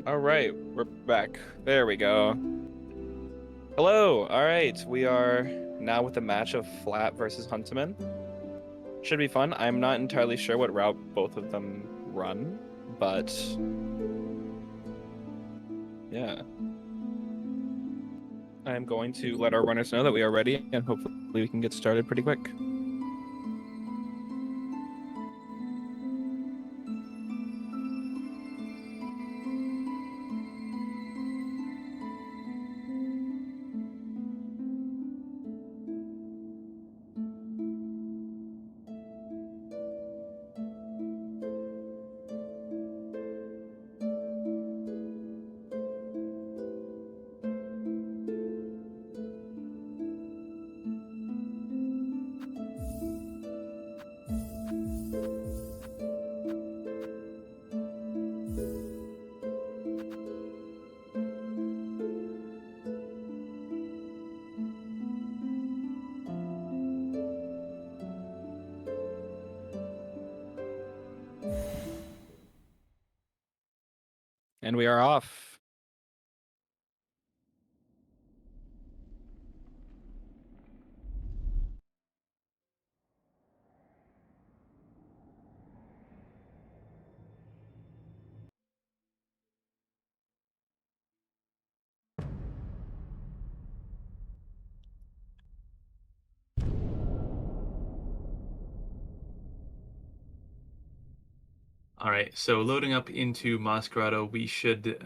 All right, we're back. There we go. Hello. All right, we are now with a match of Flat versus Huntamin. Should be fun. I'm not entirely sure what route both of them run, but yeah. I'm going to let our runners know that we are ready, and hopefully we can get started pretty quick. And we are off. All right, so loading up into Masquerado, we should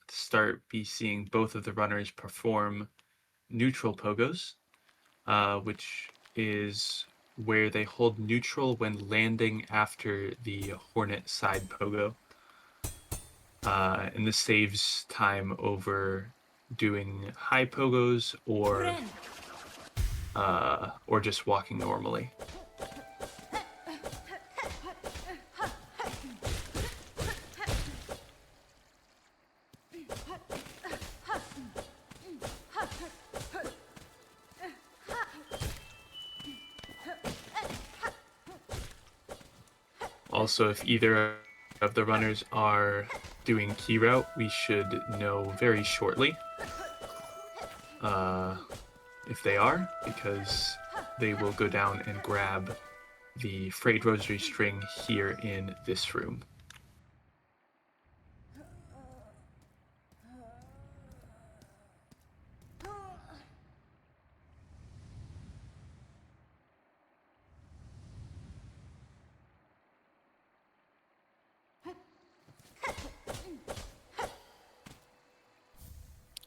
start be seeing both of the runners perform neutral pogos, which is where they hold neutral when landing after the Hornet side pogo. And this saves time over doing high pogos or just walking normally. Also, if either of the runners are doing key route, we should know very shortly if they are, because they will go down and grab the frayed rosary string here in this room.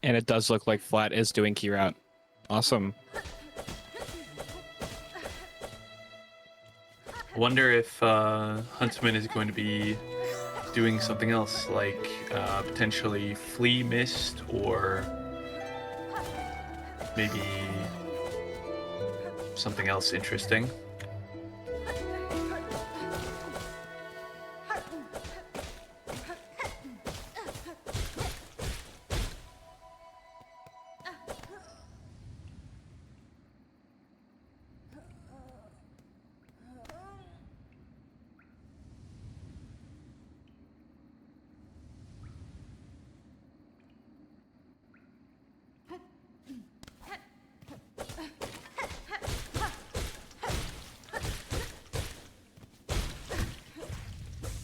And it does look like Flat is doing key route. Awesome. I wonder if Huntsman is going to be doing something else, like potentially Flea Mist, or maybe something else interesting.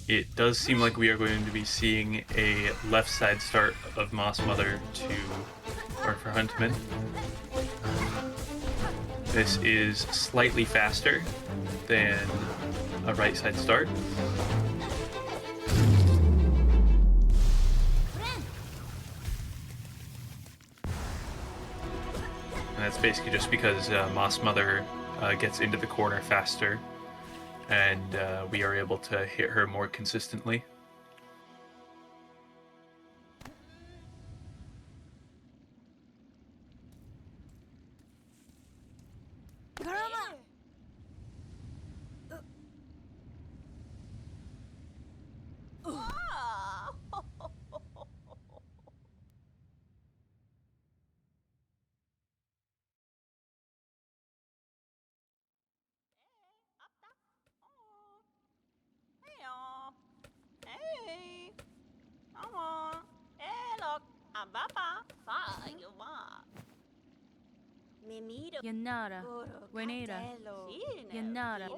It does seem like we are going to be seeing a left side start of Moss Mother for Huntsman. This is slightly faster than a right side start. And that's basically just because Moss Mother gets into the corner faster, and we are able to hit her more consistently. Yanara, Wenera, Yanara.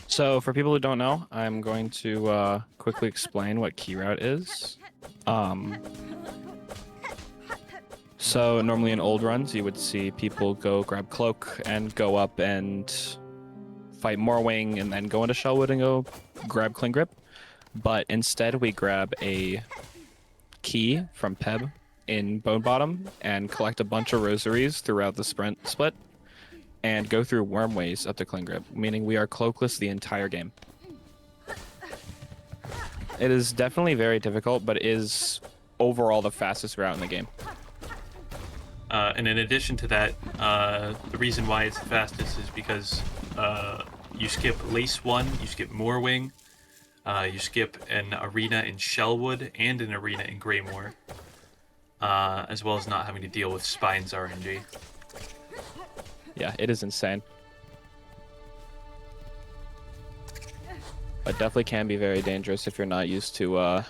So for people who don't know, I'm going to quickly explain what key route is. So normally in old runs, you would see people go grab cloak and go up and fight Morwing and then go into Shellwood and go grab Cling Grip. But instead we grab a key from Peb in Bone Bottom and collect a bunch of rosaries throughout the sprint split and go through Wormways up to Cling Grip, meaning we are cloakless the entire game. It is definitely very difficult, but is overall the fastest route in the game. And in addition to that, the reason why it's the fastest is because you skip Lace 1, you skip Moorwing, you skip an arena in Shellwood and an arena in Greymoor, as well as not having to deal with Spine's RNG. Yeah, it is insane. But definitely can be very dangerous if you're not used to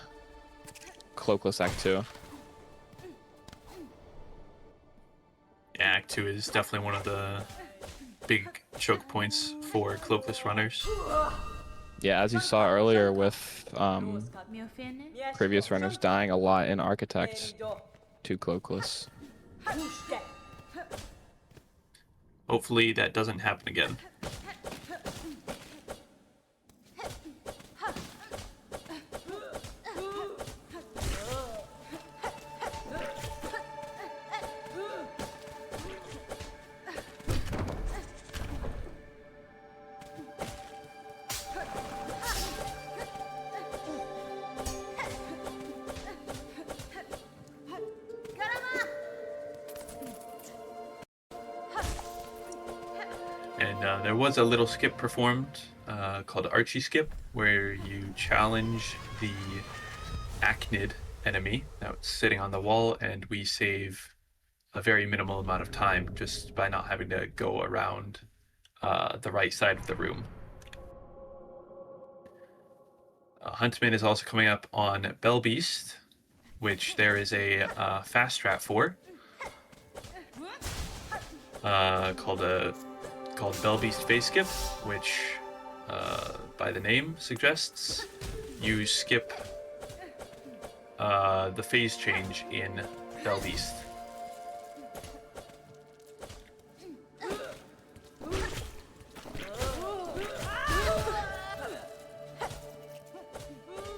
Cloakless Act 2. Yeah, Act 2 is definitely one of the big choke points for Cloakless runners. Yeah, as you saw earlier with previous runners dying a lot in Architect to Cloakless. Hopefully that doesn't happen again. And there was a little skip performed called Archie Skip, where you challenge the Acnid enemy that's sitting on the wall, and we save a very minimal amount of time just by not having to go around the right side of the room. Huntamin is also coming up on Bellbeast, which there is a fast strat for, called Bellbeast Phase Skip, which, by the name suggests, you skip the phase change in Bellbeast.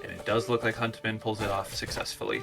And it does look like Huntamin pulls it off successfully.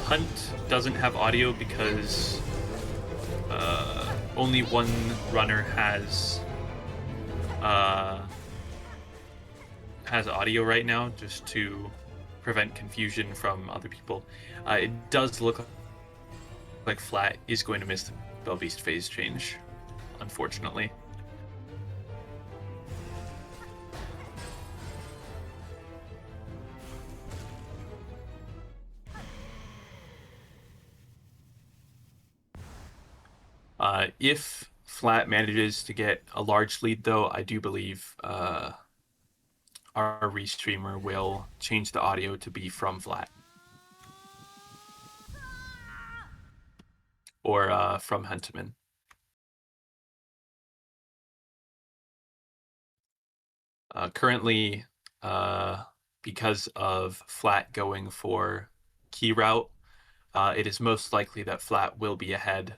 Hunt doesn't have audio because only one runner has audio right now, just to prevent confusion from other people. It does look like Flat is going to miss the Bellbeast phase change, unfortunately. If Flat manages to get a large lead, though, I do believe our restreamer will change the audio to be from Flat. Or from Huntamin. Currently, because of Flat going for key route, it is most likely that Flat will be ahead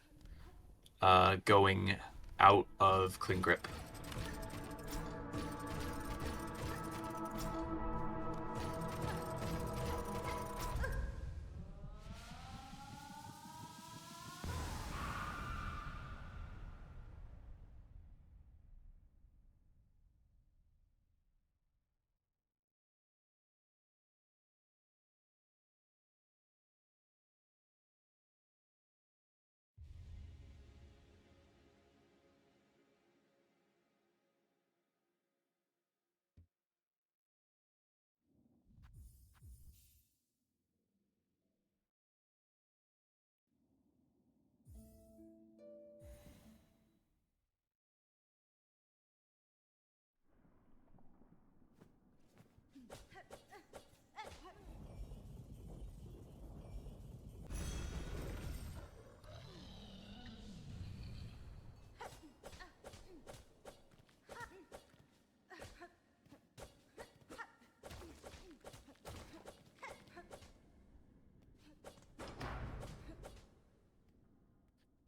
going out of Cling Grip.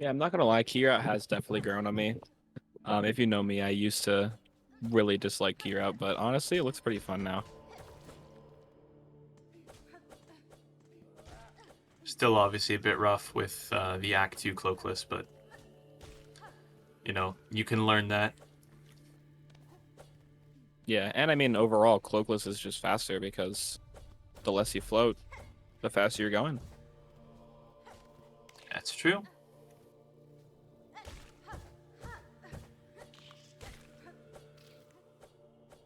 Yeah, I'm not gonna lie, key route has definitely grown on me. If you know me, I used to really dislike key route, but honestly, it looks pretty fun now. Still obviously a bit rough with the Act 2 cloakless, but you know, you can learn that. Yeah, and I mean overall, cloakless is just faster because the less you float, the faster you're going. That's true.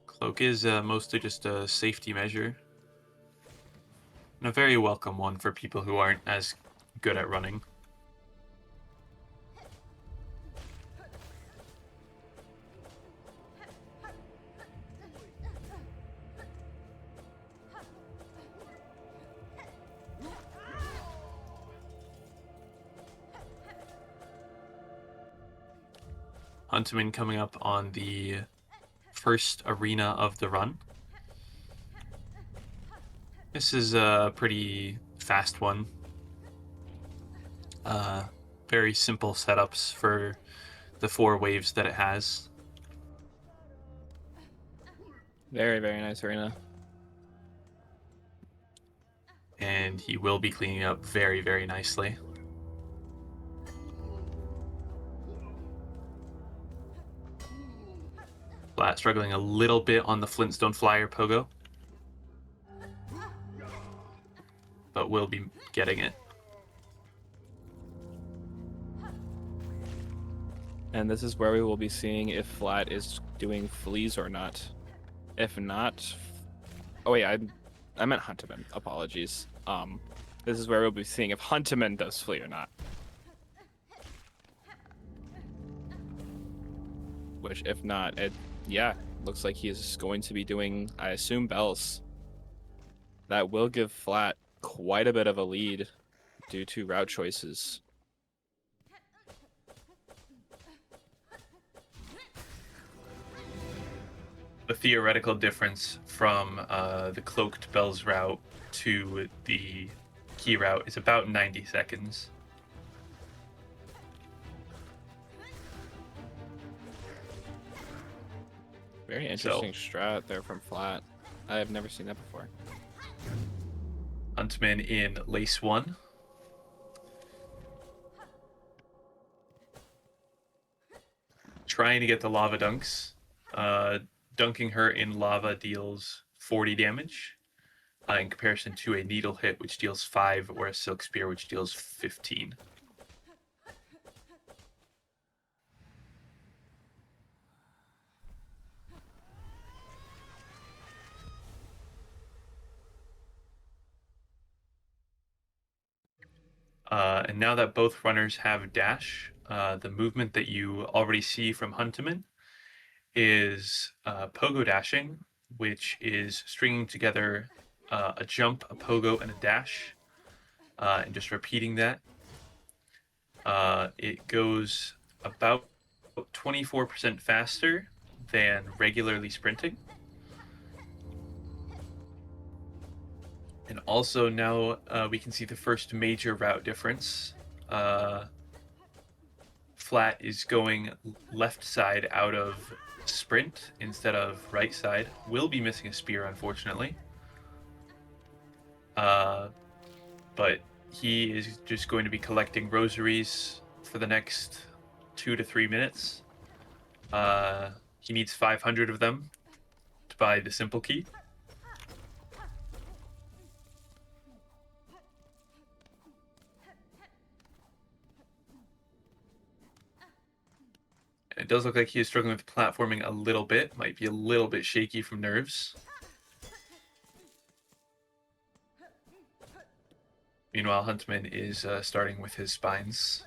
Cloak is mostly just a safety measure. And a very welcome one for people who aren't as good at running. Huntamin coming up on the first arena of the run. This is a pretty fast one. Very simple setups for the 4 waves that it has. Very, very nice arena. And he will be cleaning up very, very nicely. Flat struggling a little bit on the Flintstone Flyer pogo, but will be getting it. And this is where we will be seeing if Flat is doing fleas or not. If not, oh wait, I meant Huntamin. Apologies. This is where we'll be seeing if Huntamin does flea or not. Which, if not, yeah, looks like he is going to be doing, I assume, bells. That will give Flat quite a bit of a lead due to route choices. The theoretical difference from the cloaked bells route to the key route is about 90 seconds. Very interesting strat there from Flat. I have never seen that before. Huntamin in lace 1. Trying to get the lava dunks. Dunking her in lava deals 40 damage in comparison to a needle hit, which deals 5, or a silk spear, which deals 15. And now that both runners have dash, the movement that you already see from Huntamin is pogo dashing, which is stringing together a jump, a pogo, and a dash, and just repeating that. It goes about 24% faster than regularly sprinting. And also now we can see the first major route difference. Flat is going left side out of sprint instead of right side. Will be missing a spear, unfortunately. But he is just going to be collecting rosaries for the next 2 to 3 minutes. He needs 500 of them to buy the simple key. It does look like he is struggling with platforming a little bit. Might be a little bit shaky from nerves. Meanwhile, Huntamin is starting with his spines.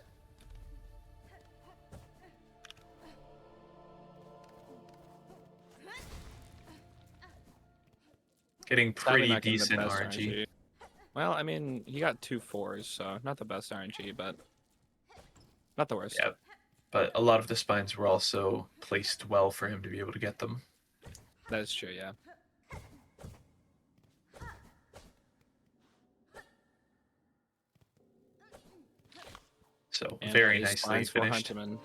Getting Sadly pretty not getting the decent best RNG. Well, I mean, he got 2 4s, so not the best RNG, but not the worst. Yeah, but a lot of the spines were also placed well for him to be able to get them. That is true, yeah. So And very that is nicely spines for finished. Huntamin.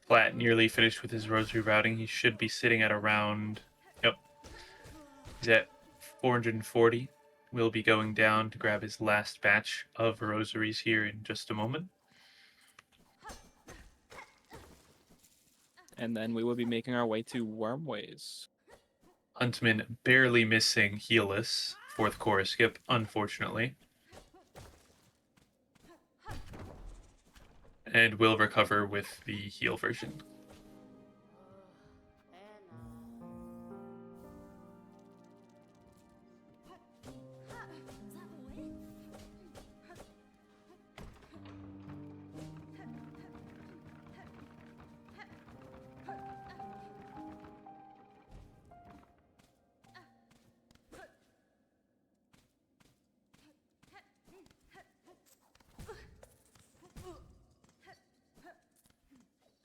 Flat nearly finished with his rosary routing. He should be sitting at around, yep, he's at 440. We'll be going down to grab his last batch of rosaries here in just a moment. And then we will be making our way to Wormways. Huntamin barely missing heelless fourth chorus skip, unfortunately. And will recover with the heal version.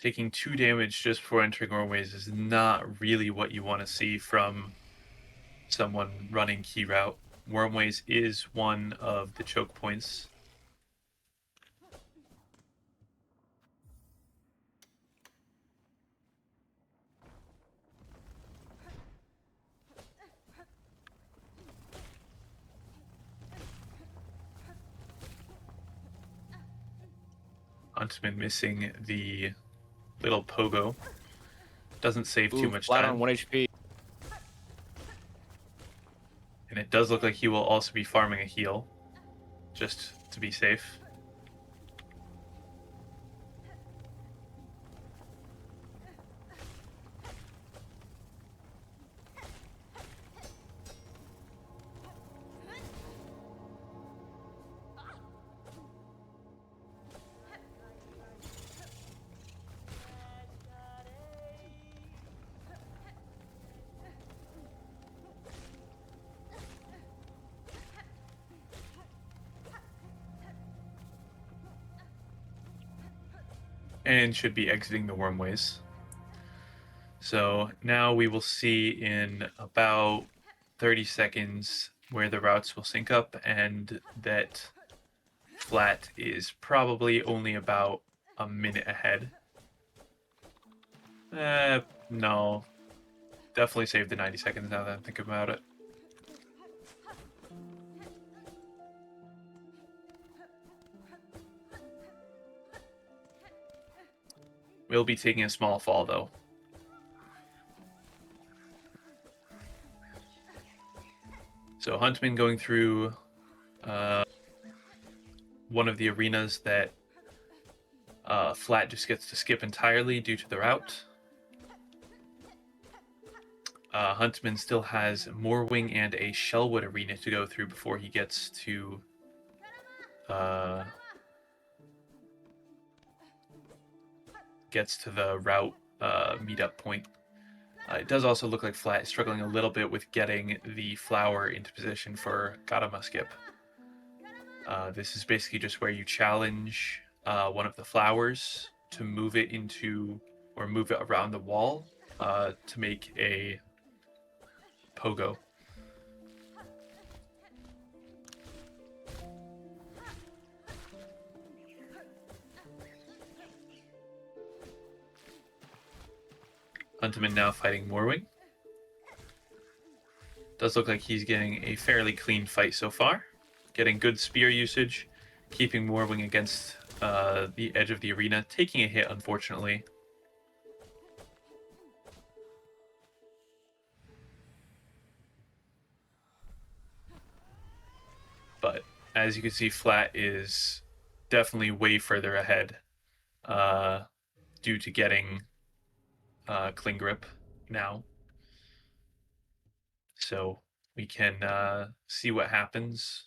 Taking 2 damage just before entering Orways is not really what you want to see from someone running key route. Wormways is one of the choke points. Huntsman missing the little pogo. Doesn't save too much Flat time. on 1 HP. And it does look like he will also be farming a heal, just to be safe. And should be exiting the Wormways. So now we will see in about 30 seconds where the routes will sync up, and that Flat is probably only about a minute ahead. No. Definitely save the 90 seconds now that I think about it. We'll be taking a small fall, though. So Huntamin going through one of the arenas that Flat just gets to skip entirely due to the route. Huntamin still has Moorwing and a Shellwood arena to go through before he gets to the route meetup point. It does also look like Flat is struggling a little bit with getting the flower into position for Garama skip. This is basically just where you challenge one of the flowers to move it into, or move it around the wall to make a pogo. Huntamin now fighting Moorwing. Does look like he's getting a fairly clean fight so far. Getting good spear usage, keeping Moorwing against the edge of the arena, taking a hit, unfortunately. But as you can see, Flat is definitely way further ahead due to getting Cling Grip now. So we can see what happens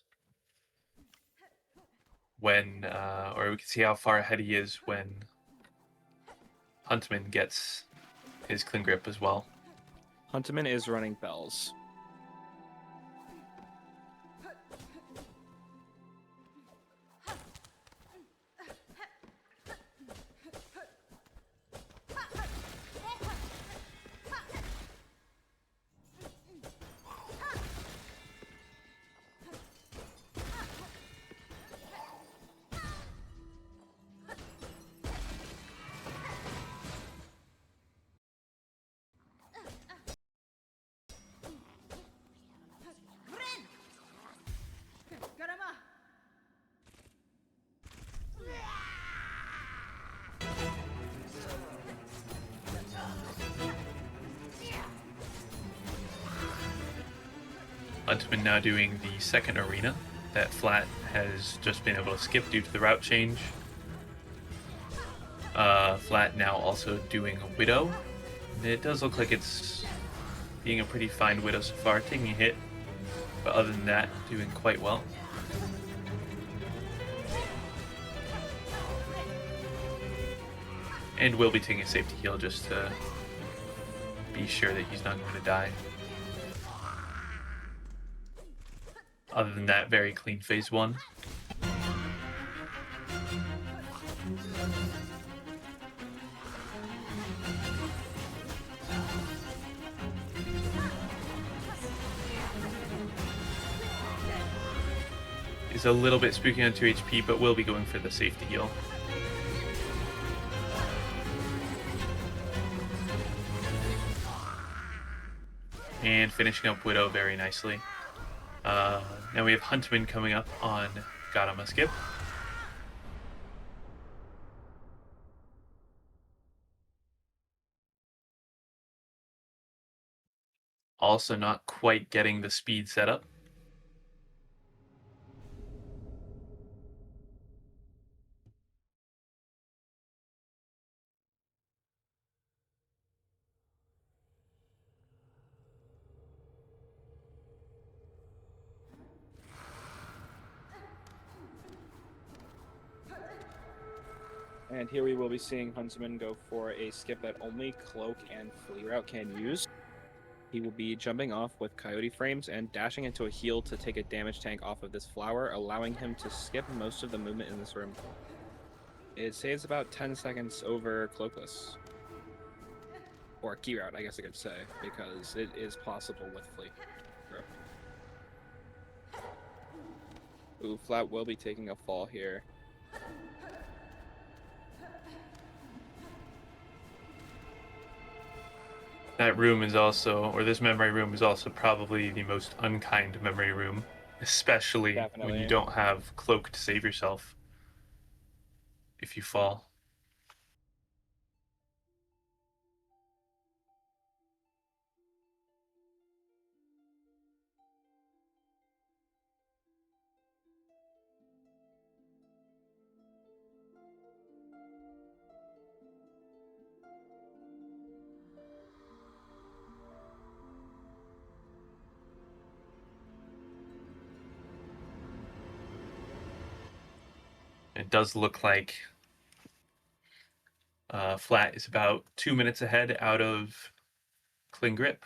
when, or we can see how far ahead he is when Huntamin gets his clean grip as well. Huntamin is running bells. Huntamin now doing the second arena that Flat has just been able to skip due to the route change. Flat now also doing a Widow. It does look like it's being a pretty fine Widow so far, taking a hit, but other than that, doing quite well. And will be taking a safety heal just to be sure that he's not going to die. Other than that, very clean phase 1. Is a little bit spooky on 2 HP, but will be going for the safety heal. And finishing up Widow very nicely. Now we have Huntamin coming up on Garama skip. Also not quite getting the speed set up. And here we will be seeing Huntsman go for a skip that only Cloak and Flea Route can use. He will be jumping off with Coyote Frames and dashing into a heal to take a damage tank off of this flower, allowing him to skip most of the movement in this room. It saves about 10 seconds over Cloakless. Or Key Route, I guess I could say, because it is possible with Flea Route. Ooh, Flat will be taking a fall here. That room is also, or this memory room is also probably the most unkind memory room, especially when you don't have Cloak to save yourself if you fall. It does look like Flat is about 2 minutes ahead out of Clean Grip.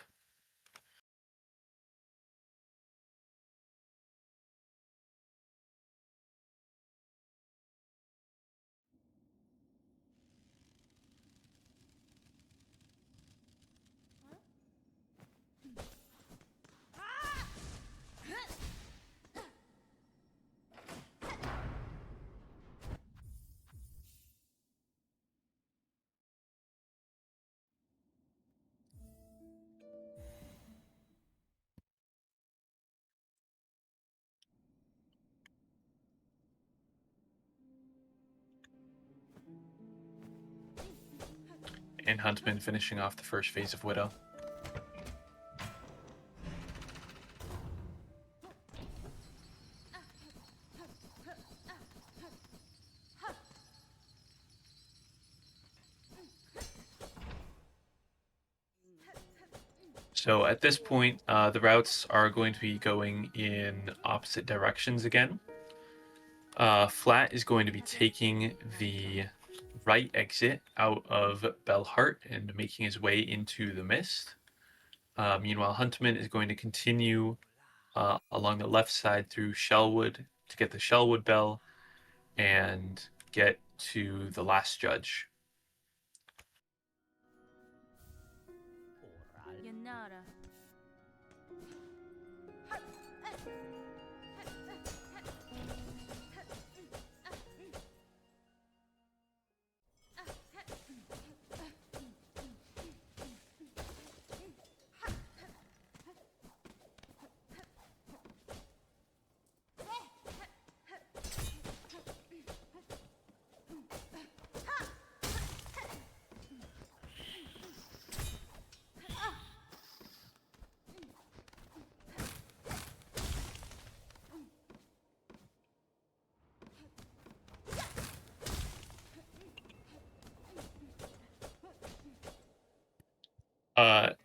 And Huntamin finishing off the first phase of Widow. So at this point, the routes are going to be going in opposite directions again. Flat is going to be taking the right exit out of Bellheart and making his way into the mist. Meanwhile, Huntamin is going to continue along the left side through Shellwood to get the Shellwood Bell and get to the last judge. 옛날아.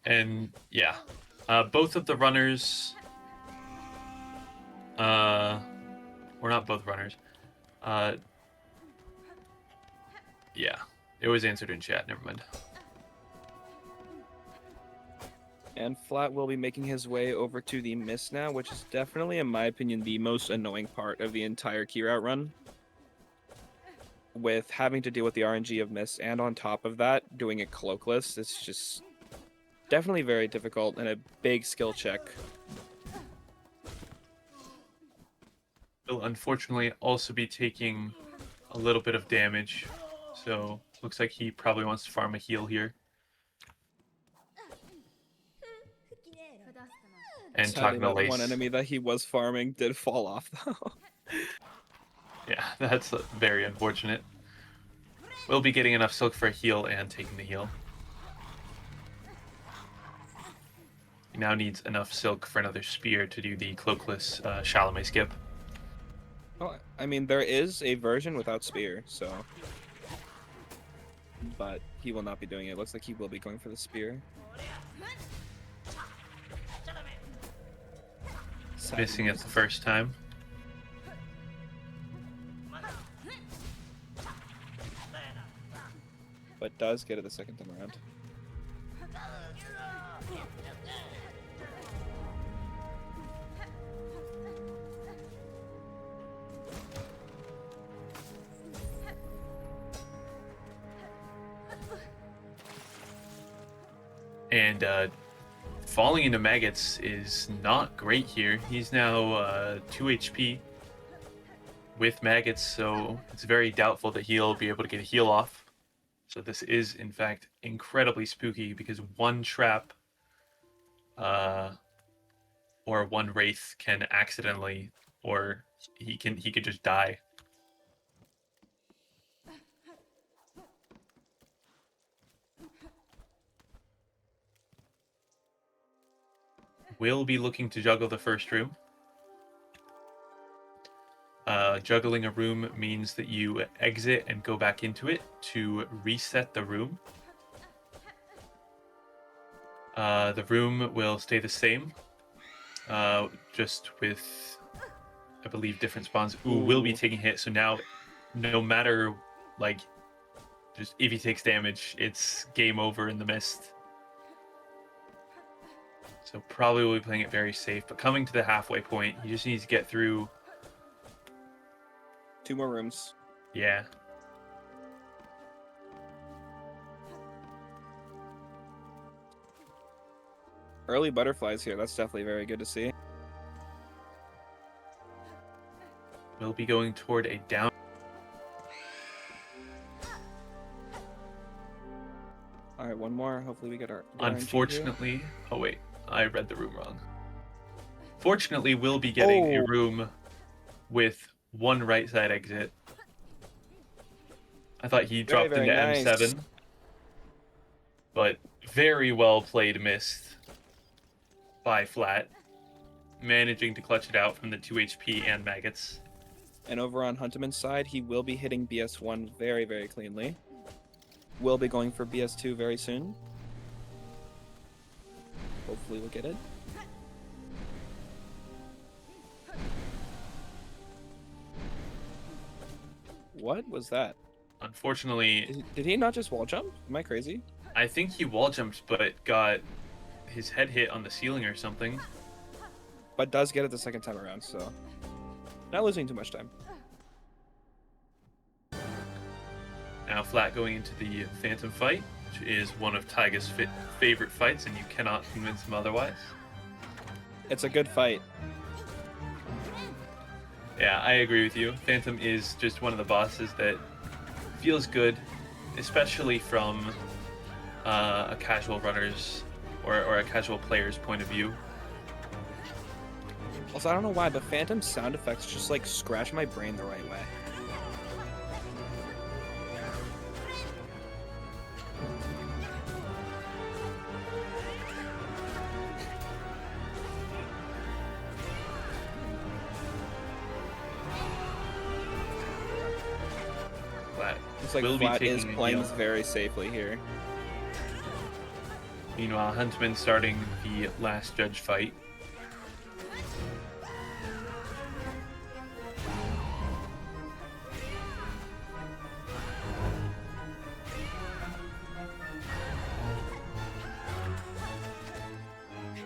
And yeah, both of the runners, or not both runners, yeah, it was answered in chat. Never mind. And Flat will be making his way over to the mist now, which is definitely, in my opinion, the most annoying part of the entire key route run. With having to deal with the RNG of mist, and on top of that, doing it cloakless, it's just definitely very difficult and a big skill check. He'll unfortunately also be taking a little bit of damage, so looks like he probably wants to farm a heal here. And Sadly, talking to that Lace. one enemy that he was farming did fall off, though. Yeah, that's very unfortunate. We'll be getting enough silk for a heal and taking the heal. He now needs enough silk for another spear to do the cloakless Chalamet skip. Well, I mean, there is a version without spear, so... But he will not be doing it. Looks like he will be going for the spear. Missing it the first time. But does get it the second time around. And falling into maggots is not great here. He's now 2 HP with maggots, so it's very doubtful that he'll be able to get a heal off. So this is, in fact, incredibly spooky because one trap or one wraith can accidentally, or he could just die. Will be looking to juggle the first room. Juggling a room means that you exit and go back into it to reset the room. The room will stay the same, just with, I believe, different spawns. Ooh, will be taking hit. So now, no matter, like, just if he takes damage, it's game over in the mist. So probably will be playing it very safe. But coming to the halfway point, he just needs to get through. 2 more rooms. Yeah. Early butterflies here. That's definitely very good to see. We'll be going toward a down. All right, one more. Hopefully we get our... Unfortunately, oh wait, I read the room wrong. Fortunately, we'll be getting a room with one right side exit. I thought he dropped very into nice. M7, but very well played missed by Flat, managing to clutch it out from the 2 HP and maggots. And over on Huntamin's side, he will be hitting BS1 very, very cleanly. Will be going for BS2 very soon. Hopefully we'll get it. What was that? Unfortunately, Did he not just wall jump? Am I crazy? I think he wall jumped, but got his head hit on the ceiling or something. But does get it the second time around, so not losing too much time. Now Flat going into the Phantom fight, which is one of Taiga's favorite fights, and you cannot convince him otherwise. It's a good fight. Yeah, I agree with you. Phantom is just one of the bosses that feels good, especially from a casual runner's or a casual player's point of view. Also, I don't know why, but Phantom sound effects just like scratch my brain the right way. Flat It's like will be Flat is taking a playing heal. this very safely here. Meanwhile, Huntamin starting the last judge fight.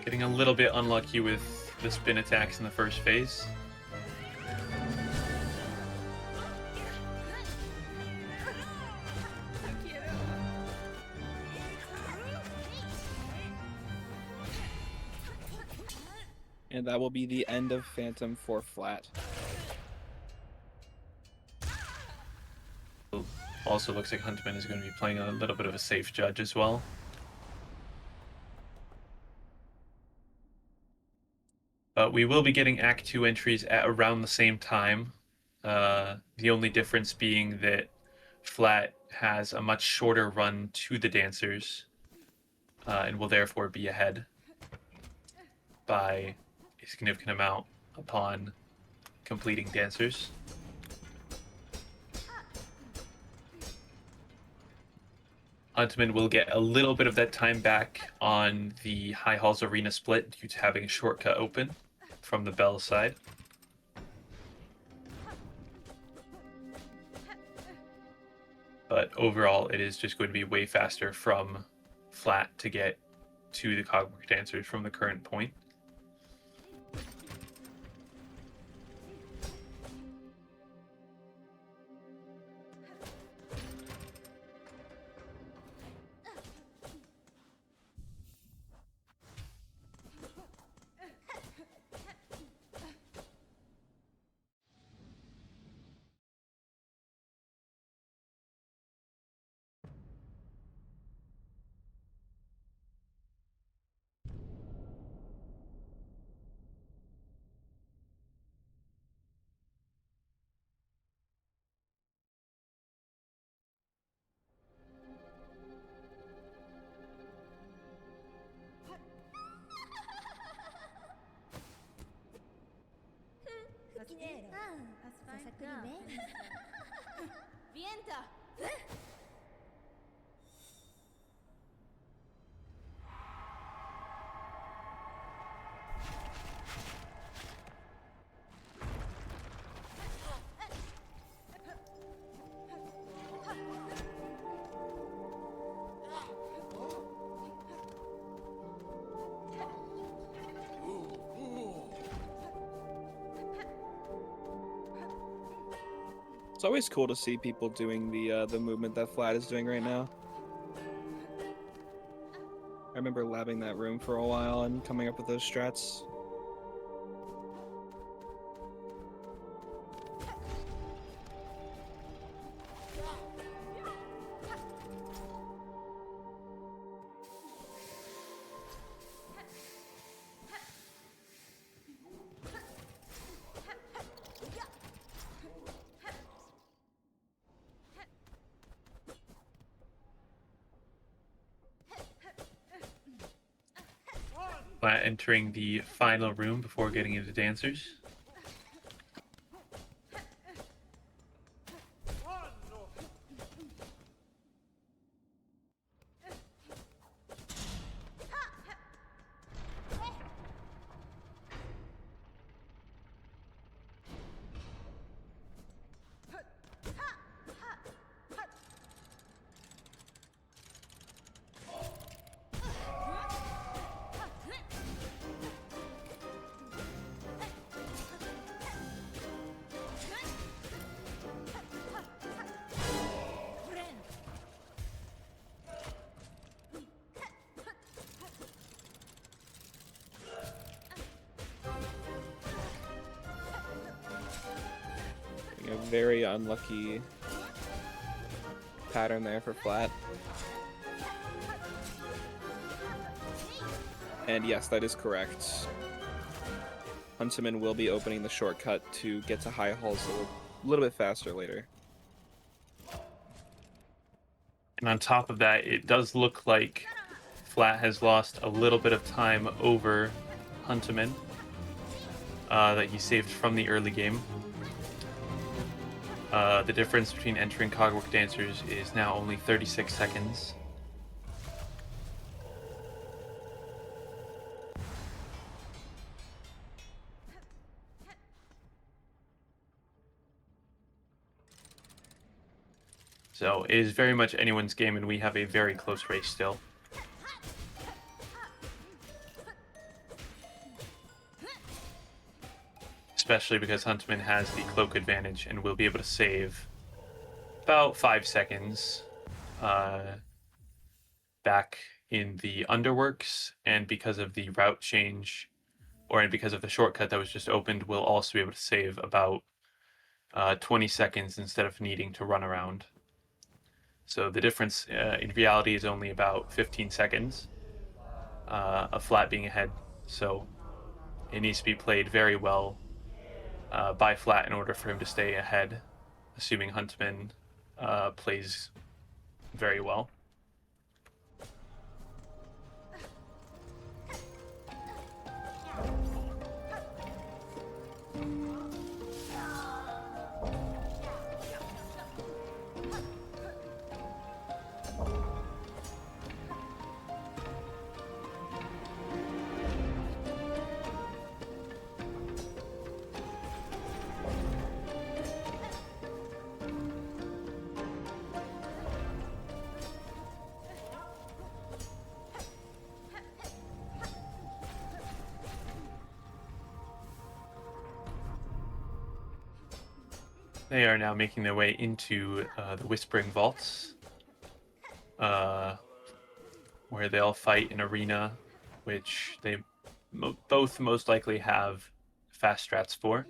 Getting a little bit unlucky with the spin attacks in the first phase. And that will be the end of Phantom for Flat. Also looks like Huntamin is going to be playing a little bit of a safe judge as well. But we will be getting Act 2 entries at around the same time. The only difference being that Flat has a much shorter run to the dancers and will therefore be ahead by a significant amount upon completing dancers. Huntamin will get a little bit of that time back on the High Halls Arena split due to having a shortcut open from the Bell side. But overall, it is just going to be way faster from Flat to get to the Cogwork dancers from the current point. It's always cool to see people doing the movement that Flat is doing right now. I remember labbing that room for a while and coming up with those strats. Flat entering the final room before getting into dancers. A very unlucky pattern there for flat. And yes, that is correct. Huntamin will be opening the shortcut to get to high halls a little bit faster later. And on top of that, it does look like Flat has lost a little bit of time over Huntamin that he saved from the early game. The difference between entering Cogwork Dancers is now only 36 seconds. So it is very much anyone's game, and we have a very close race still. Especially because Huntamin has the cloak advantage and will be able to save about 5 seconds back in the underworks, and because of the route change, or because of the shortcut that was just opened, we'll also be able to save about 20 seconds instead of needing to run around. So the difference in reality is only about 15 seconds of Flat being ahead. So it needs to be played very well by Flat in order for him to stay ahead, assuming Huntamin plays very well. They are now making their way into the Whispering Vaults, where they'll fight an arena, which they both most likely have fast strats for.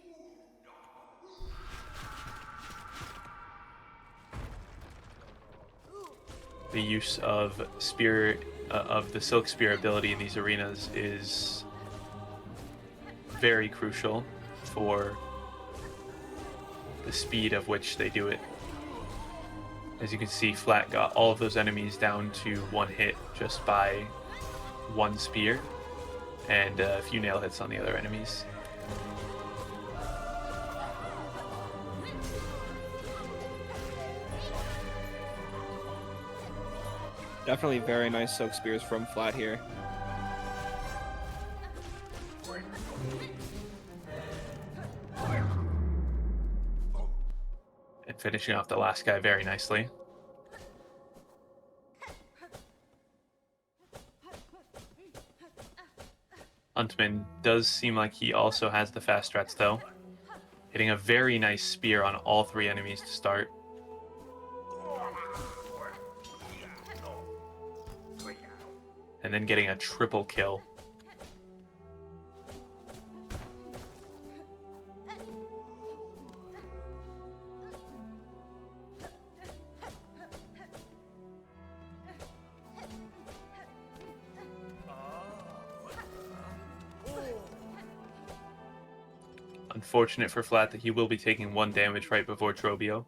The use of spear of the Silk Spear ability in these arenas is very crucial for the speed of which they do it. As you can see, Flat got all of those enemies down to one hit just by one spear, and a few nail hits on the other enemies. Definitely very nice Silk Spears from Flat here. And finishing off the last guy very nicely. Huntamin does seem like he also has the fast strats though, hitting a very nice spear on all three enemies to start. And then getting a triple kill. Unfortunate for Flat that he will be taking 1 damage right before Trobio.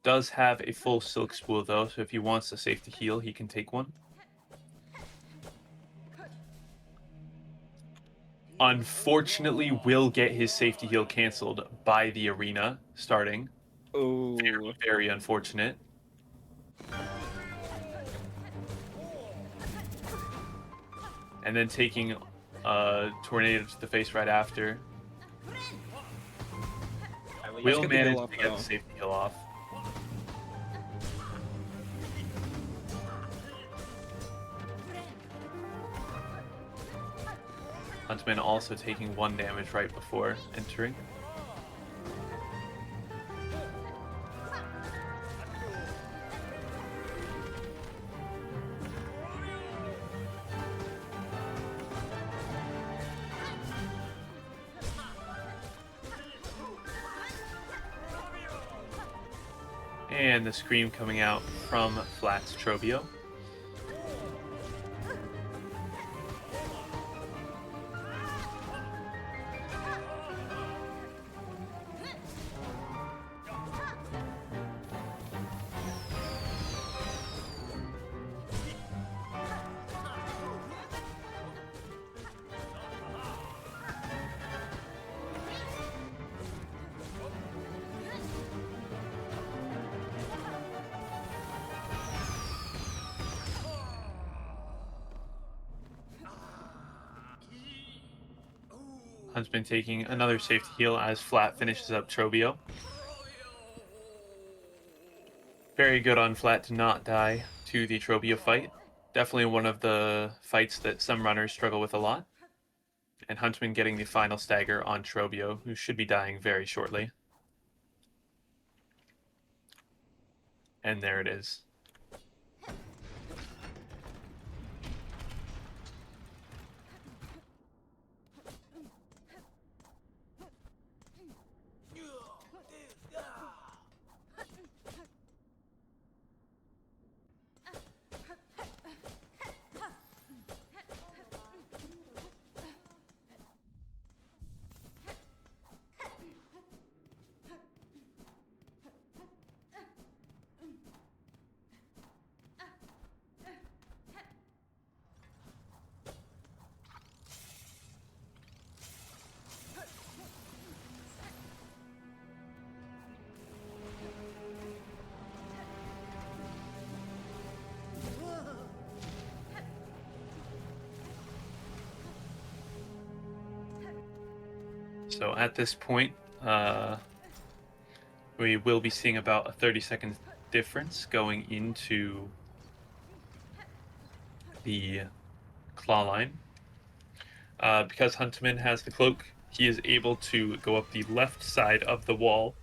Does have a full Silk Spool though, so if he wants a safety heal, he can take one. Unfortunately, will get his safety heal canceled by the arena starting. Oh, Very, very unfortunate. And then taking a tornado to the face right after. Will manage to get the safety heal off. Huntamin also taking 1 damage right before entering. And the scream coming out from Flat's Trobio. Huntamin taking another safety heal as Flat finishes up Trobio. Very good on Flat to not die to the Trobio fight. Definitely one of the fights that some runners struggle with a lot. And Huntamin getting the final stagger on Trobio, who should be dying very shortly. And there it is. So at this point, we will be seeing about a 30-second difference going into the claw line. Because Huntamin has the cloak, he is able to go up the left side of the wall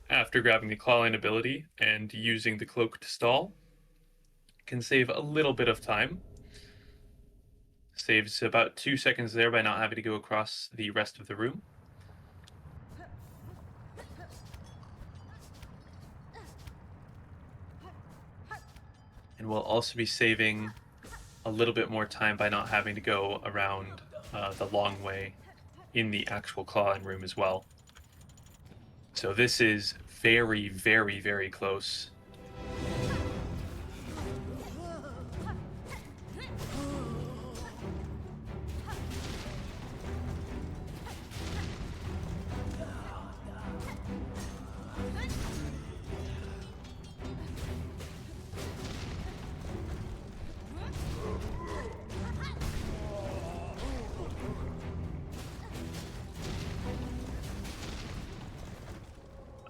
after grabbing the claw line ability and using the cloak to stall. Can save a little bit of time. Saves about 2 seconds there by not having to go across the rest of the room. And we'll also be saving a little bit more time by not having to go around the long way in the actual claw-in room as well. So this is very, very, very close.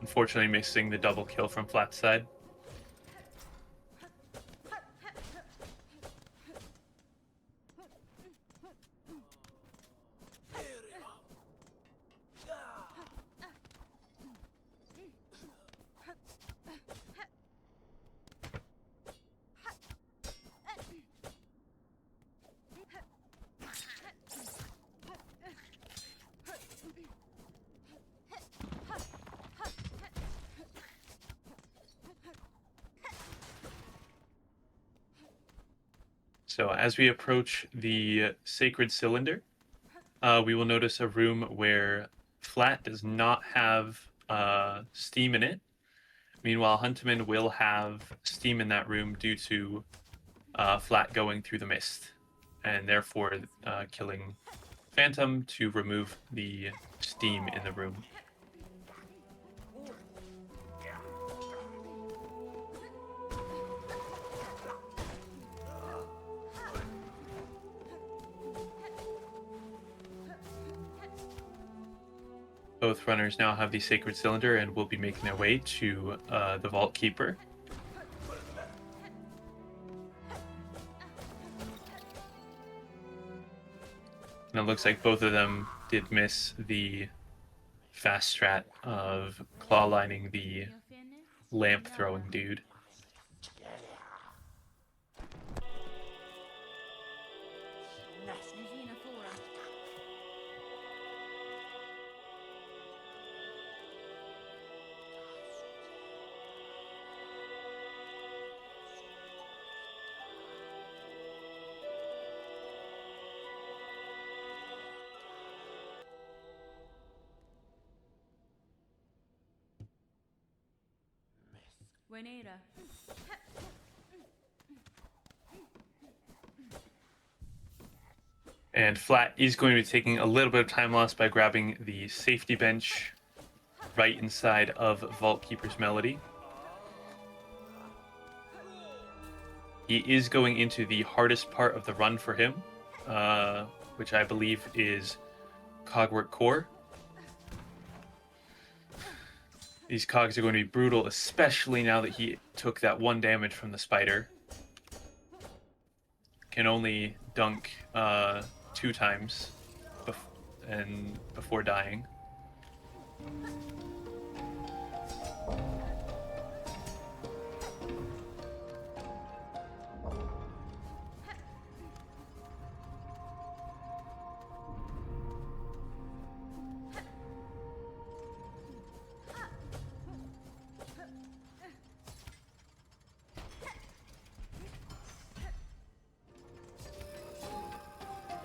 Unfortunately missing the double kill from Flat's side. So as we approach the sacred cylinder, we will notice a room where Flat does not have steam in it. Meanwhile, Huntamin will have steam in that room due to Flat going through the mist, and therefore killing Phantom to remove the steam in the room. Both runners now have the Sacred Cylinder and will be making their way to the Vault Keeper. And it looks like both of them did miss the fast strat of claw lining the lamp throwing dude. Buenera. And Flat is going to be taking a little bit of time loss by grabbing the safety bench right inside of Vault Keeper's Melody. He is going into the hardest part of the run for him, which I believe is Cogwork Core. These cogs are going to be brutal, especially now that he took that 1 damage from the spider. Can only dunk 2 times before dying.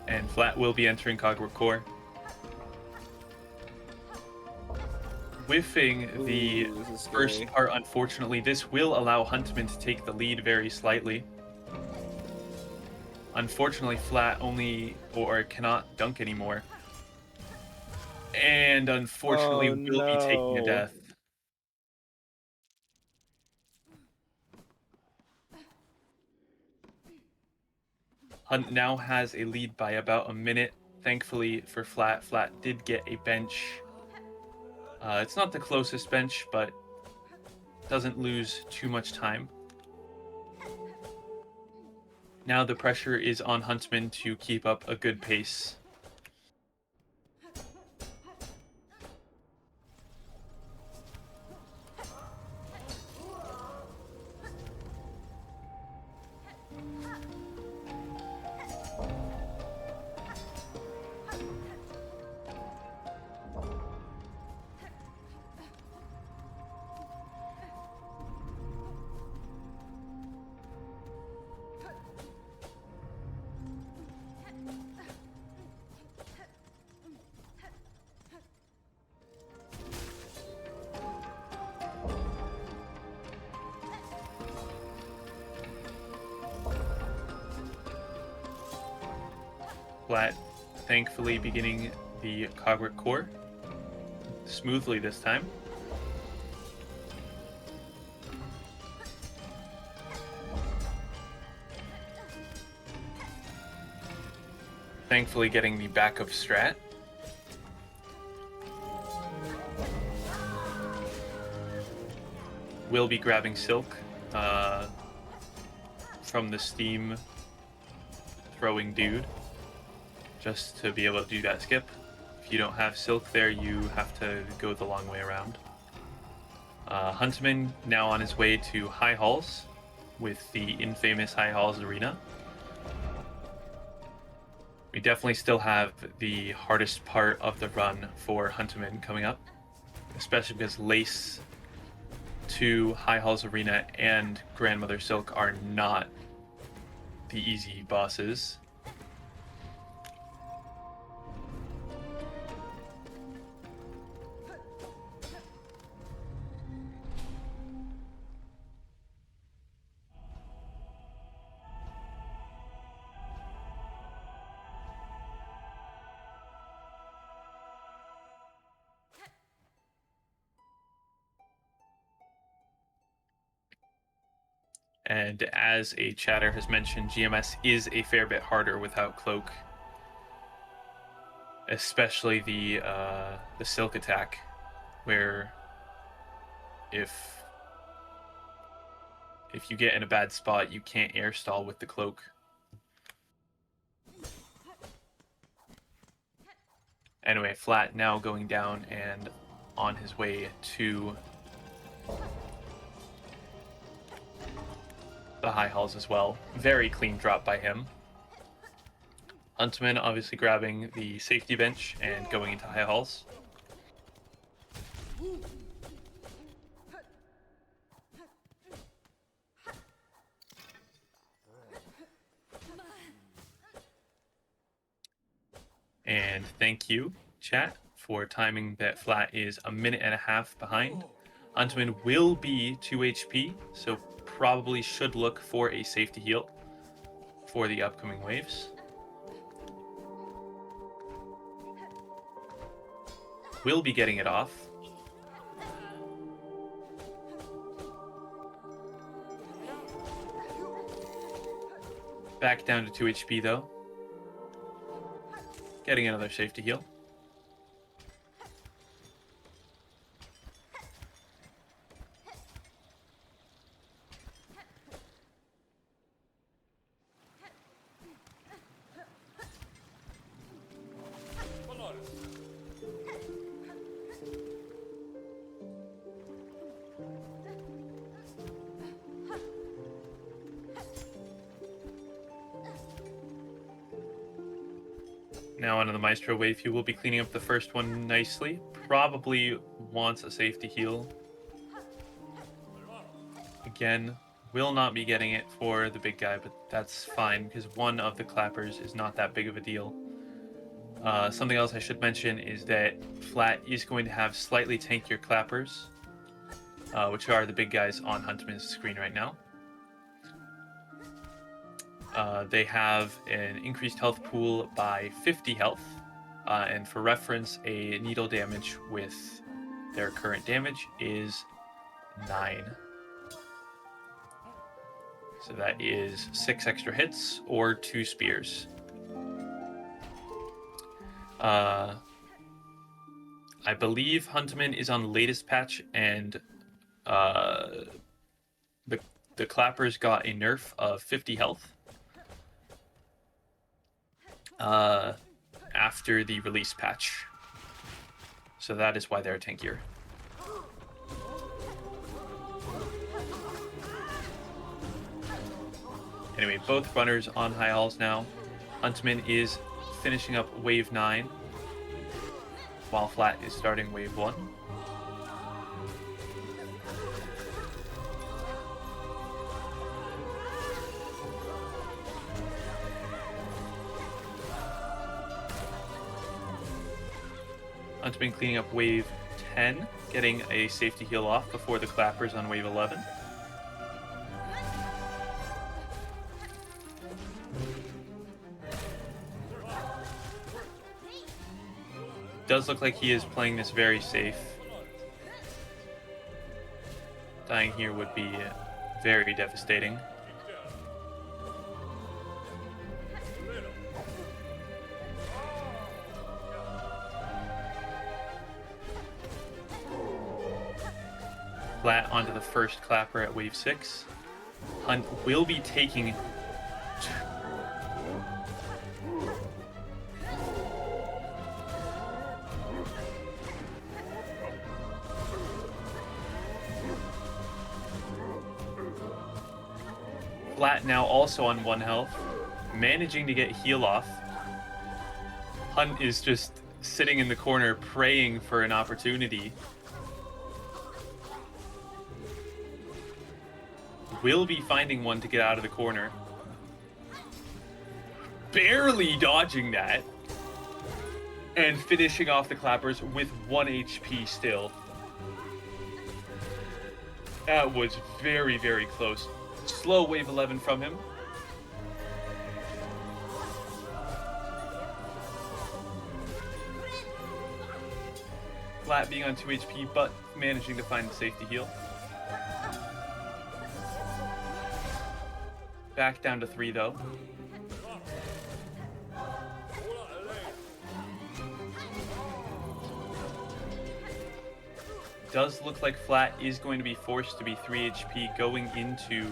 And Flat will be entering Cogwork Core. Whiffing the first part, unfortunately. This will allow Huntamin to take the lead very slightly. Unfortunately, Flat cannot dunk anymore. And unfortunately will be taking a death. Hunt now has a lead by about a minute. Thankfully for Flat, Flat did get a bench. It's not the closest bench, but doesn't lose too much time. Now the pressure is on Huntamin to keep up a good pace. Flat, thankfully beginning the Cogwork Core smoothly this time. Thankfully getting the backup strat. Will be grabbing Silk from the steam throwing dude, just to be able to do that skip. If you don't have Silk there, you have to go the long way around. Huntamin now on his way to High Halls with the infamous High Halls Arena. We definitely still have the hardest part of the run for Huntamin coming up, especially because Lace to High Halls Arena and Grandmother Silk are not the easy bosses. And as a chatter has mentioned, GMS is a fair bit harder without Cloak, especially the Silk attack, where if you get in a bad spot, you can't air stall with the Cloak. Anyway, Flat now going down and on his way to the High Halls as well. Very clean drop by him. Huntamin obviously grabbing the safety bench and going into High Halls. And thank you, chat, for timing that Flat is a minute and a half behind. Huntamin will be 2 HP, so probably should look for a safety heal for the upcoming waves. Will be getting it off. Back down to 2 HP though. Getting another safety heal. Now onto the Maestro wave. He will be cleaning up the first one nicely. Probably wants a safety heal. Again, will not be getting it for the big guy, but that's fine because one of the clappers is not that big of a deal. Something else I should mention is that Flat is going to have slightly tankier clappers, which are the big guys on Huntamin's screen right now. They have an increased health pool by 50 health, and for reference, a needle damage with their current damage is 9. So that is 6 extra hits or 2 spears. I believe Huntamin is on the latest patch, and the clappers got a nerf of 50 health after the release patch. So that is why they're tankier. Anyway, both runners on high halls now. Huntamin is finishing up wave 9, while Flat is starting wave 1. Huntamin cleaning up wave 10, getting a safety heal off before the clappers on wave 11. Does look like he is playing this very safe. Dying here would be very devastating. Flat onto the first clapper at wave 6. Hunt will be taking Flat now also on 1 health, managing to get heal off. Hunt is just sitting in the corner praying for an opportunity. Will be finding one to get out of the corner. Barely dodging that. And finishing off the clappers with 1 HP still. That was very, very close. Slow wave 11 from him. Flat being on 2 HP, but managing to find the safety heal. Back down to 3 though. Does look like Flat is going to be forced to be 3 HP going into...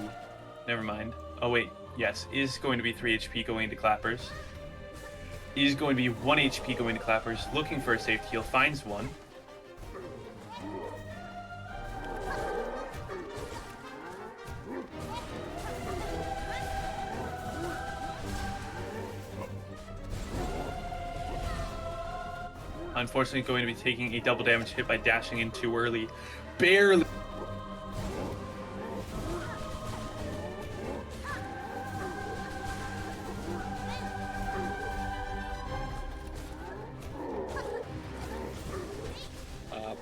Never mind. Oh wait, yes, is going to be 3 HP going into clappers. Is going to be 1 HP going to clappers, looking for a safety heal, finds one. Unfortunately, going to be taking a double damage hit by dashing in too early. Barely.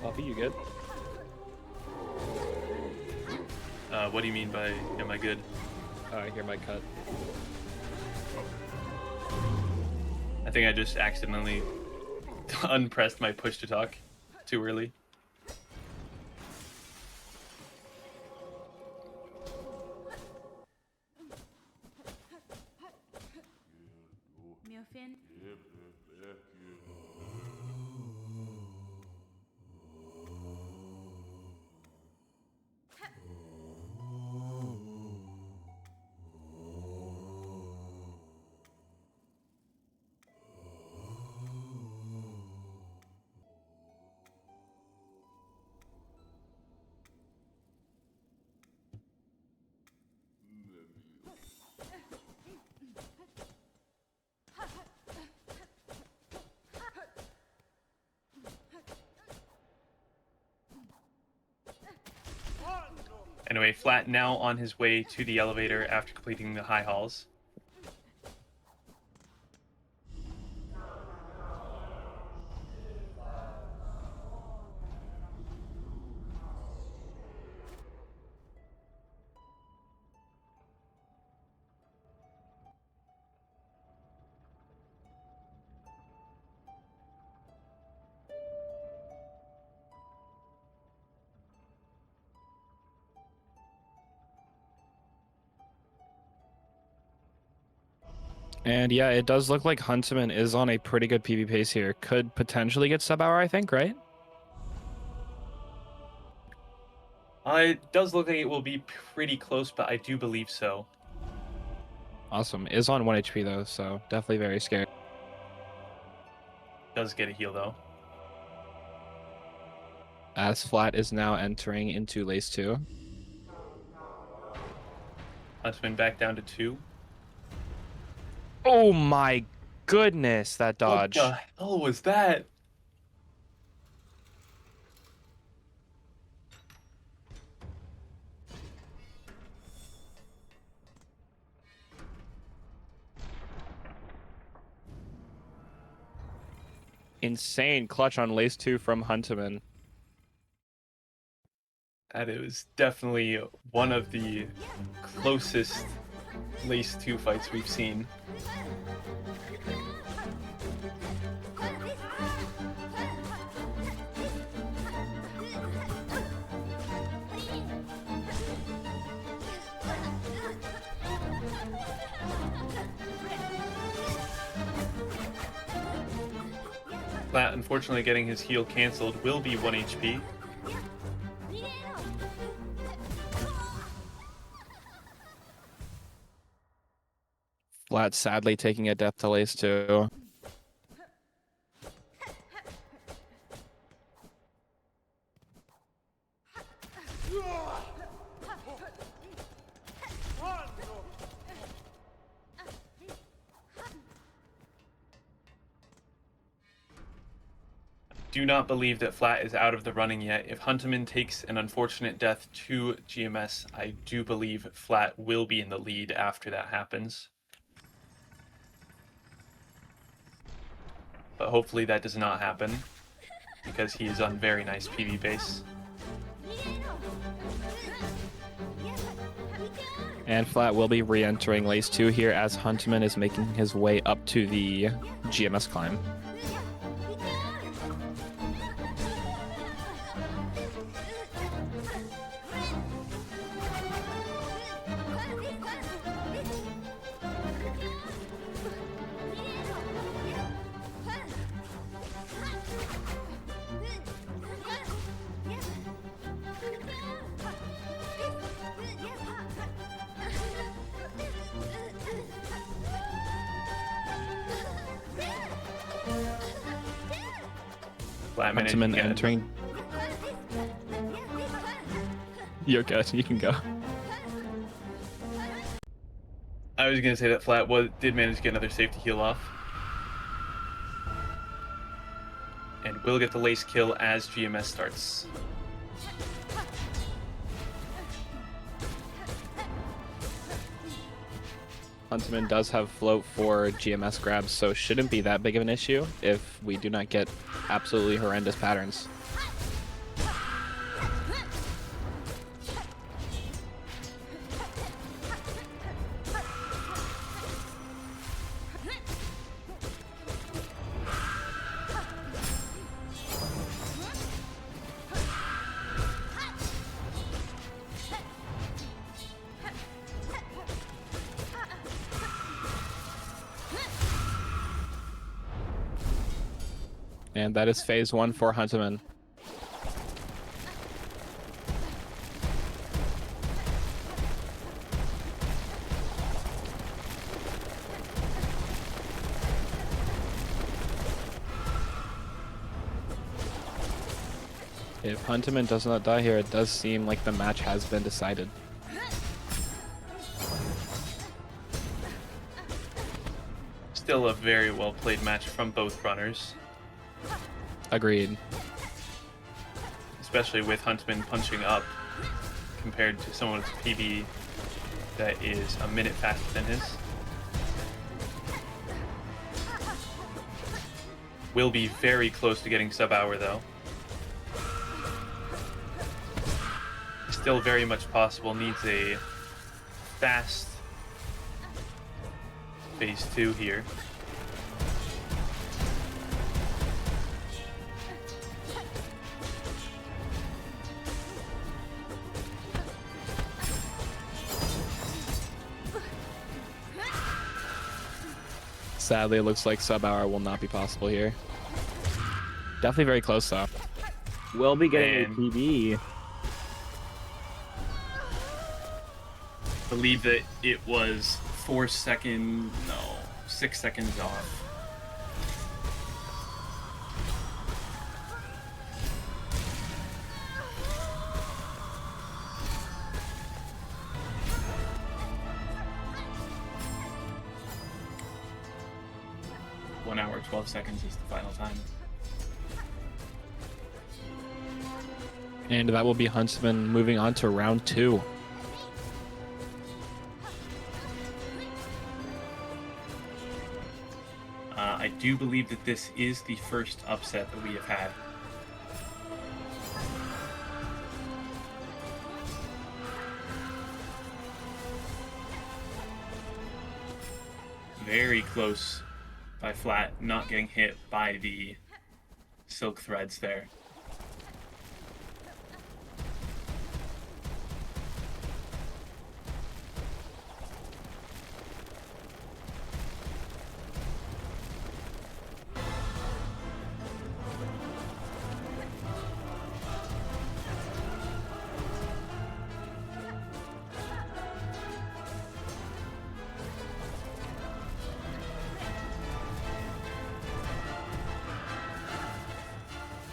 Puppy, you good? What do you mean by am I good? I hear my cut. I think I just accidentally unpressed my push to talk too early. Muffin. Anyway, Flat now on his way to the elevator after completing the high halls. And yeah, it does look like Huntamin is on a pretty good PB pace here. Could potentially get sub hour, I think, right? It does look like it will be pretty close, but I do believe so. Awesome. Is on 1 HP though, so definitely very scary. Does get a heal though. As Flat is now entering into Lace 2. Huntsman back down to 2. Oh my goodness, that dodge. What the hell was that? Insane clutch on Lace 2 from Huntamin. That was definitely one of the closest Lace 2 fights we've seen. Flat, unfortunately, getting his heal cancelled, will be 1 HP. Flat sadly taking a death to Lace 2. Do not believe that Flat is out of the running yet. If Huntamin takes an unfortunate death to GMS, I do believe Flat will be in the lead after that happens. But hopefully that does not happen, because he is on very nice PB base. And Flat will be re-entering Lace 2 here as Huntamin is making his way up to the GMS climb. Flat managed Huntamin to get- entering. You're good, you can go. I was going to say that Flat did manage to get another safety heal off. And will get the Lace kill as GMS starts. Huntamin does have float for GMS grabs, so shouldn't be that big of an issue if we do not get absolutely horrendous patterns. And that is phase 1 for Huntamin. If Huntamin does not die here, it does seem like the match has been decided. Still a very well played match from both runners, Agreed. especially with Huntamin punching up compared to someone's PB that is a minute faster than his. Will be very close to getting sub-hour though. Still very much possible, needs a fast phase 2 here. Sadly, it looks like sub-hour will not be possible here. Definitely very close though. Will be getting And- a PB. Believe that it was 6 seconds off. One hour, 12 seconds is the final time. And that will be Huntsman moving on to round 2. I do believe that this is the first upset that we have had. Very close by Flat, not getting hit by the silk threads there.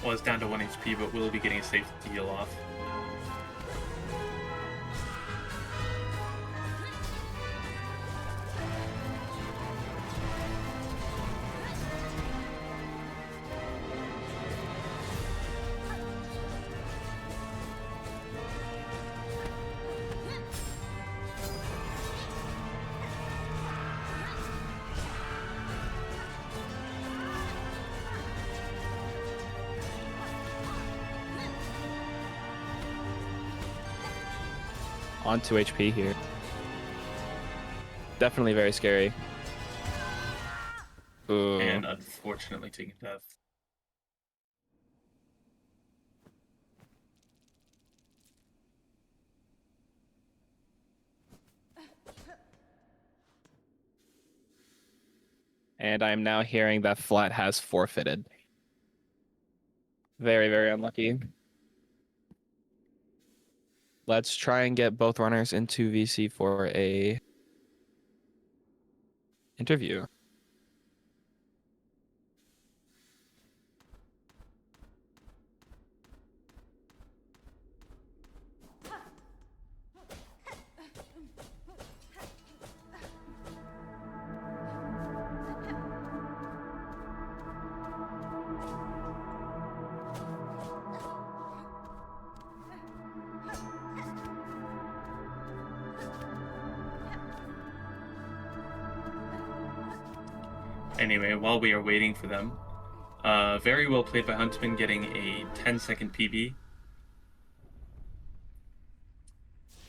Was down to 1 HP, but will be getting a safe deal off. On 2 HP here. Definitely very scary. Ooh. And unfortunately taking death. And I am now hearing that Flat has forfeited. Very, very unlucky. Let's try and get both runners into VC for a interview. Anyway, while we are waiting for them, very well played by Huntsman, getting a 10-second PB.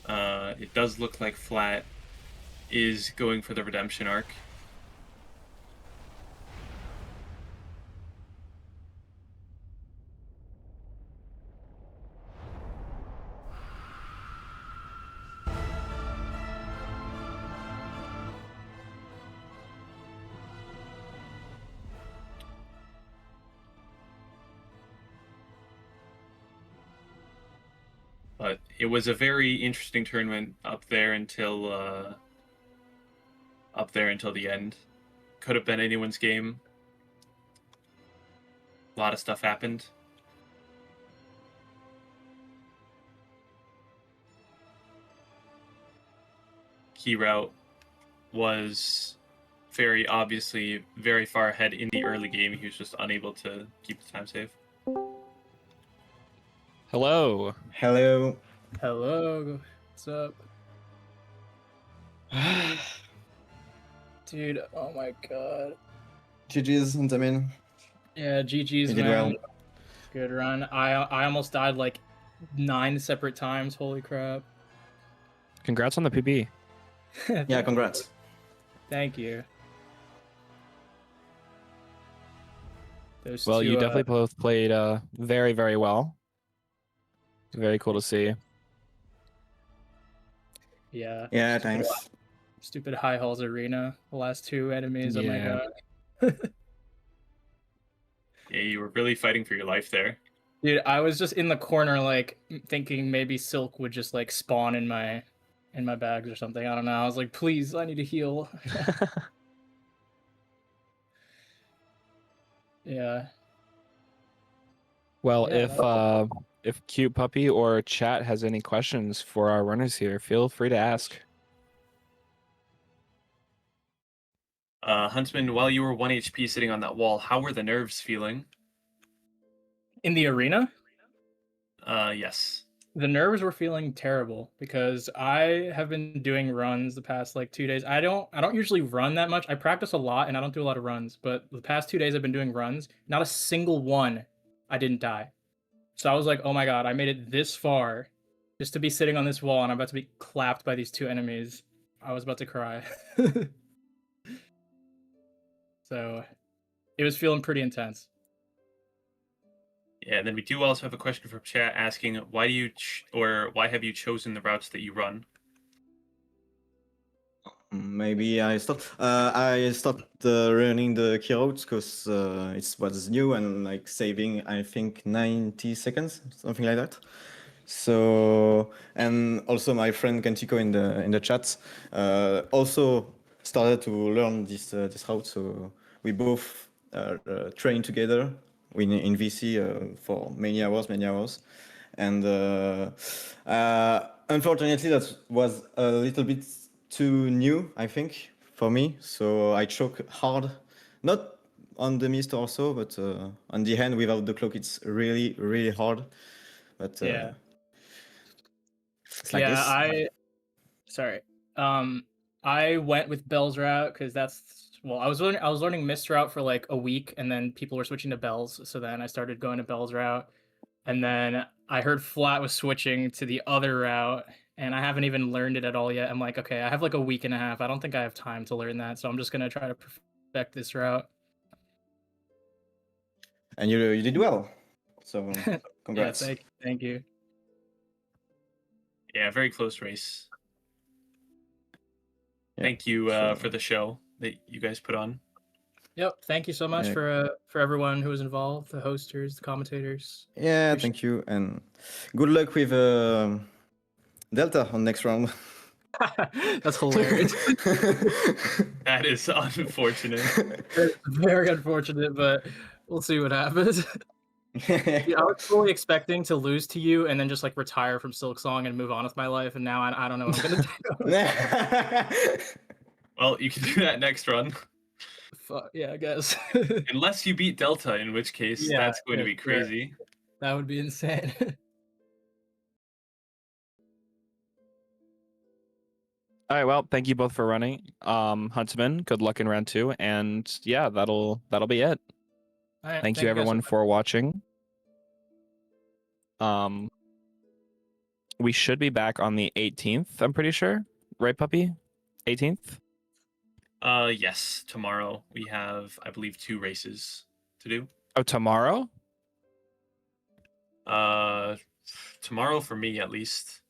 It does look like Flat is going for the redemption arc. But it was a very interesting tournament up there until the end. Could have been anyone's game. A lot of stuff happened. Key route was very obviously very far ahead in the early game. He was just unable to keep the time save. Hello. Hello. Hello, what's up? Dude, oh my god. GG's, Huntamin. Yeah, GG's, You did man. well. Good run. I almost died like 9 separate times, holy crap. Congrats on the PB. Yeah, congrats. Thank you. Those Well, two, you definitely both played very, very well. Very cool to see. Yeah. Yeah, Stupid- thanks. Stupid High Halls Arena. The last 2 enemies, oh my Yeah. god. Yeah, you were really fighting for your life there. Dude, I was just in the corner like thinking maybe Silk would just like spawn in my bags or something. I don't know. I was like, please, I need to heal. Yeah. Well, Yeah, if Cute Puppy or chat has any questions for our runners here, feel free to ask. Huntsman, while you were 1 HP sitting on that wall, how were the nerves feeling? in the arena, Yes. the nerves were feeling terrible because I have been doing runs the past like 2 days. I don't usually run that much. I practice a lot and I don't do a lot of runs, but the past 2 days I've been doing runs. Not a single one I didn't die. So I was like, oh my god, I made it this far just to be sitting on this wall and I'm about to be clapped by these 2 enemies. I was about to cry. So it was feeling pretty intense. Yeah, and then we do also have a question from chat asking why have you chosen the routes that you run? Maybe I stopped running the key routes because it was new and like saving I think 90 seconds, something like that. So and also my friend Kantiko in the chat also started to learn this route. So we both trained together in VC for many hours, and unfortunately that was a little bit too new, I think, for me. So I choke hard, not on the mist also, but on the hand without the cloak, it's really, really hard. But Yeah. it's like this. Sorry. I went with Bell's route because I was learning Mist route for like a week, and then people were switching to Bell's, so then I started going to Bell's route, and then I heard Flat was switching to the other route, and I haven't even learned it at all yet. I'm like, okay, I have like a week and a half. I don't think I have time to learn that, so I'm just gonna try to perfect this route. And you did well. So Yeah, congrats. thank you. Yeah, very close race. Yeah, Thank you so- for the show that you guys put on. Yep, thank you so much Yeah. for everyone who was involved, the hosters, the commentators. Yeah, Appreciate- thank you, and good luck with Delta on next round. That's hilarious. That is unfortunate. It's very unfortunate, but we'll see what happens. Yeah, I was fully expecting to lose to you and then just like retire from Silksong and move on with my life, and now I don't know what I'm gonna do. Well, you can do that next run. Fuck, yeah, I guess. Unless you beat Delta, in which case Yeah, that's going to be yeah, sure. crazy. That would be insane. All right, well, thank you both for running. Huntsman, good luck in round 2, and yeah, that'll be it. All right, Thank you guys so everyone much. for watching. We should be back on the 18th, I'm pretty sure. Right, puppy? 18th? Yes, tomorrow we have, I believe, 2 races to do. Oh, tomorrow? Tomorrow for me at least.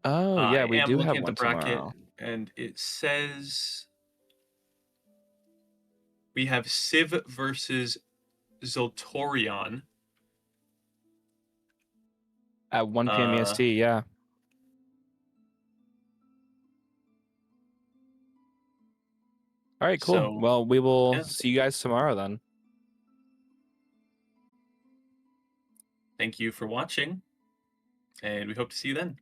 Oh, yeah, we I am do looking have at the one bracket, tomorrow. and it says we have Civ versus Zoltorion. At 1 p.m. EST, yeah. All right, cool. So, Well, we will yeah. see you guys tomorrow then. Thank you for watching, and we hope to see you then.